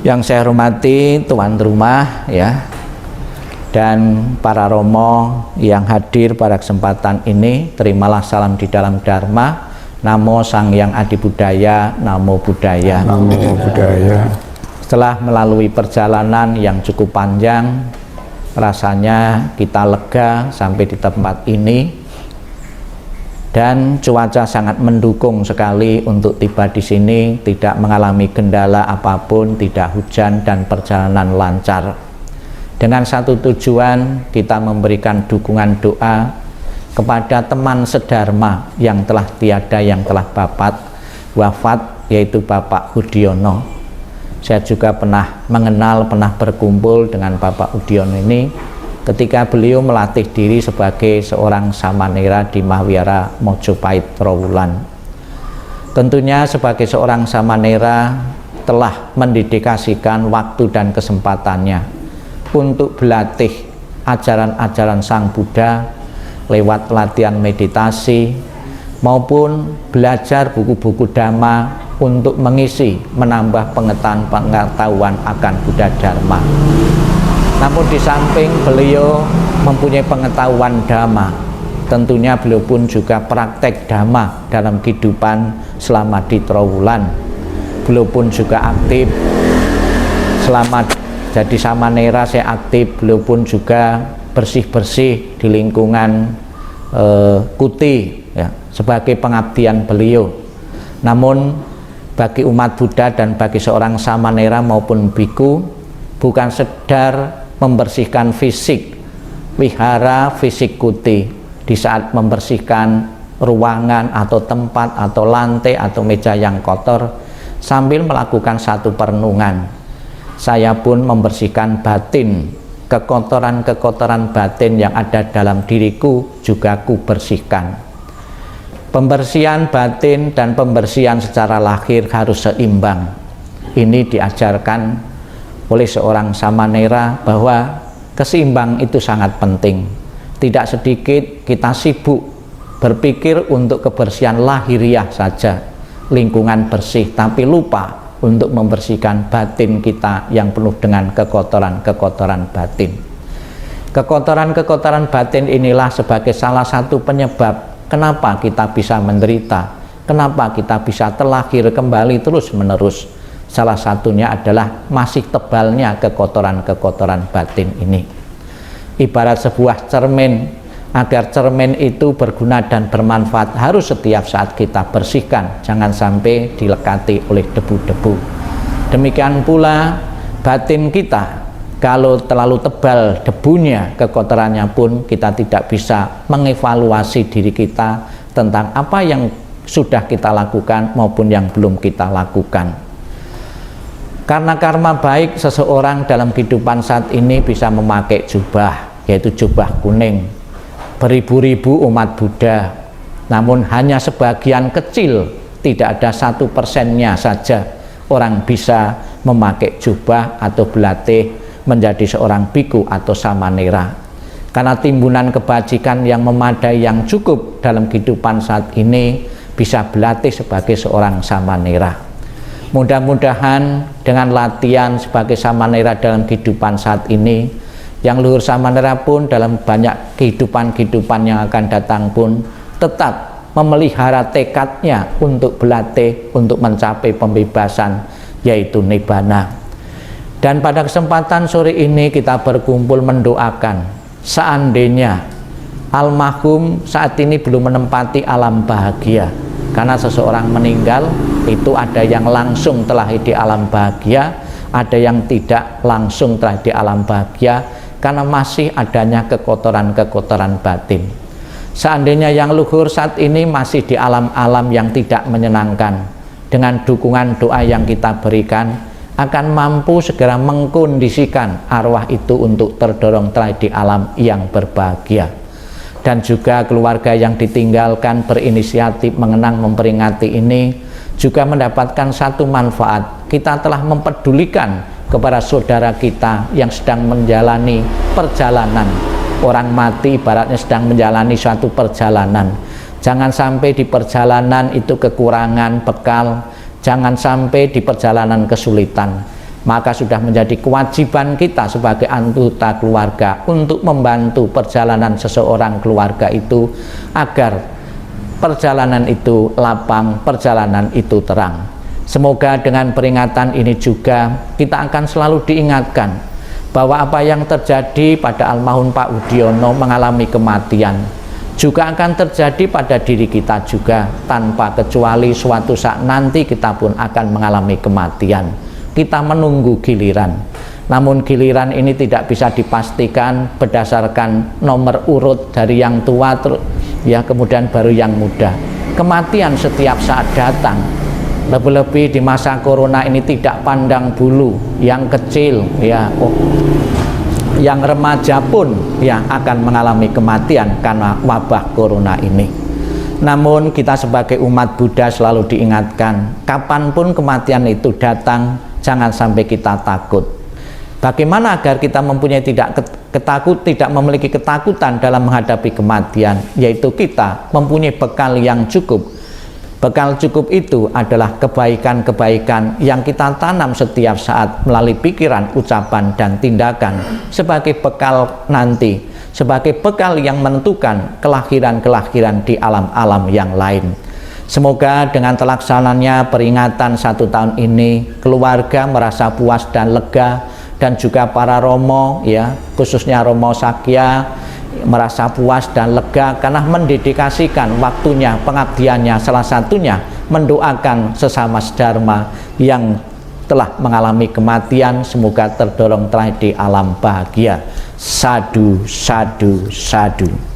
Yang saya hormati tuan rumah ya, dan para romo yang hadir pada kesempatan ini, terimalah salam di dalam Dharma. Namo Sang Hyang Adi Budaya, Namo Buddhaya. Namo Buddhaya. Setelah melalui perjalanan yang cukup panjang, rasanya kita lega sampai di tempat ini, dan cuaca sangat mendukung sekali untuk tiba di sini, tidak mengalami kendala apapun, tidak hujan, dan perjalanan lancar. Dengan satu tujuan, kita memberikan dukungan doa kepada teman sedharma yang telah tiada, yang telah wafat, yaitu Bapak Udiono. Saya juga pernah mengenal, pernah berkumpul dengan Bapak Udiono ini ketika beliau melatih diri sebagai seorang samanera di Mahwiara Mojopahit Trowulan. Tentunya sebagai seorang samanera telah mendedikasikan waktu dan kesempatannya untuk berlatih ajaran-ajaran Sang Buddha lewat latihan meditasi maupun belajar buku-buku Dhamma untuk mengisi, menambah pengetahuan akan Buddha Dharma. Namun di samping beliau mempunyai pengetahuan Dhamma, tentunya beliau pun juga praktek Dhamma dalam kehidupan selama di Trowulan. Beliau pun juga aktif selama jadi samanera, saya aktif. Beliau pun juga bersih-bersih di lingkungan Kuti ya, sebagai pengabdian beliau. Namun bagi umat Buddha dan bagi seorang samanera maupun biku, bukan sekedar membersihkan fisik wihara, fisik kuti di saat membersihkan ruangan atau tempat atau lantai atau meja yang kotor sambil melakukan satu perenungan. Saya pun membersihkan batin, kekotoran-kekotoran batin yang ada dalam diriku juga ku bersihkan. Pembersihan batin dan pembersihan secara lahir harus seimbang. Ini diajarkan oleh seorang samanera bahwa keseimbangan itu sangat penting. Tidak sedikit kita sibuk berpikir untuk kebersihan lahiriah saja, lingkungan bersih, tapi lupa untuk membersihkan batin kita yang penuh dengan kekotoran-kekotoran batin. Kekotoran-kekotoran batin inilah sebagai salah satu penyebab kenapa kita bisa menderita, kenapa kita bisa terlahir kembali terus-menerus. Salah satunya adalah masih tebalnya kekotoran-kekotoran batin ini. Ibarat sebuah cermin, agar cermin itu berguna dan bermanfaat harus setiap saat kita bersihkan, jangan sampai dilekati oleh debu-debu. Demikian pula batin kita, kalau terlalu tebal debunya, kekotorannya pun, kita tidak bisa mengevaluasi diri kita tentang apa yang sudah kita lakukan maupun yang belum kita lakukan. Karena karma baik, seseorang dalam kehidupan saat ini bisa memakai jubah, yaitu jubah kuning. Beribu-ribu umat Buddha, namun hanya sebagian kecil, tidak ada 1% saja orang bisa memakai jubah atau berlatih menjadi seorang biku atau samanera. Karena timbunan kebajikan yang memadai yang cukup dalam kehidupan saat ini bisa berlatih sebagai seorang samanera. Mudah-mudahan dengan latihan sebagai samanera dalam kehidupan saat ini, yang luhur samanera pun dalam banyak kehidupan-kehidupan yang akan datang pun tetap memelihara tekadnya untuk berlatih, untuk mencapai pembebasan, yaitu nibbana. Dan pada kesempatan sore ini kita berkumpul mendoakan, seandainya almarhum saat ini belum menempati alam bahagia, karena seseorang meninggal itu ada yang langsung telah di alam bahagia, ada yang tidak langsung telah di alam bahagia karena masih adanya kekotoran-kekotoran batin. Seandainya yang luhur saat ini masih di alam-alam yang tidak menyenangkan, dengan dukungan doa yang kita berikan akan mampu segera mengkondisikan arwah itu untuk terdorong telah di alam yang berbahagia. Dan juga keluarga yang ditinggalkan berinisiatif mengenang memperingati ini juga mendapatkan satu manfaat. Kita telah mempedulikan kepada saudara kita yang sedang menjalani perjalanan. Orang mati ibaratnya sedang menjalani suatu perjalanan. Jangan sampai di perjalanan itu kekurangan bekal, jangan sampai di perjalanan kesulitan. Maka sudah menjadi kewajiban kita sebagai anggota keluarga untuk membantu perjalanan seseorang keluarga itu agar perjalanan itu lapang, perjalanan itu terang. Semoga dengan peringatan ini juga kita akan selalu diingatkan bahwa apa yang terjadi pada almarhum Pak Udiono mengalami kematian juga akan terjadi pada diri kita juga, tanpa kecuali suatu saat nanti kita pun akan mengalami kematian. Kita menunggu giliran, namun giliran ini tidak bisa dipastikan berdasarkan nomor urut dari yang tua ya kemudian baru yang muda. Kematian setiap saat datang, lebih-lebih di masa corona ini tidak pandang bulu, yang kecil ya yang remaja pun ya akan mengalami kematian karena wabah corona ini. Namun kita sebagai umat Buddha selalu diingatkan, kapanpun kematian itu datang, jangan sampai kita takut. Bagaimana agar kita mempunyai tidak memiliki ketakutan dalam menghadapi kematian, yaitu kita mempunyai bekal yang cukup. Bekal cukup itu adalah kebaikan-kebaikan yang kita tanam setiap saat melalui pikiran, ucapan, dan tindakan sebagai bekal nanti, sebagai bekal yang menentukan kelahiran-kelahiran di alam-alam yang lain. Semoga dengan terlaksananya peringatan 1 tahun ini, keluarga merasa puas dan lega, dan juga para romo ya, khususnya Romo Sakya merasa puas dan lega karena mendedikasikan waktunya, pengabdiannya, salah satunya mendoakan sesama sedharma yang telah mengalami kematian, semoga terdorong terakhir di alam bahagia. Sadu, sadu, sadu.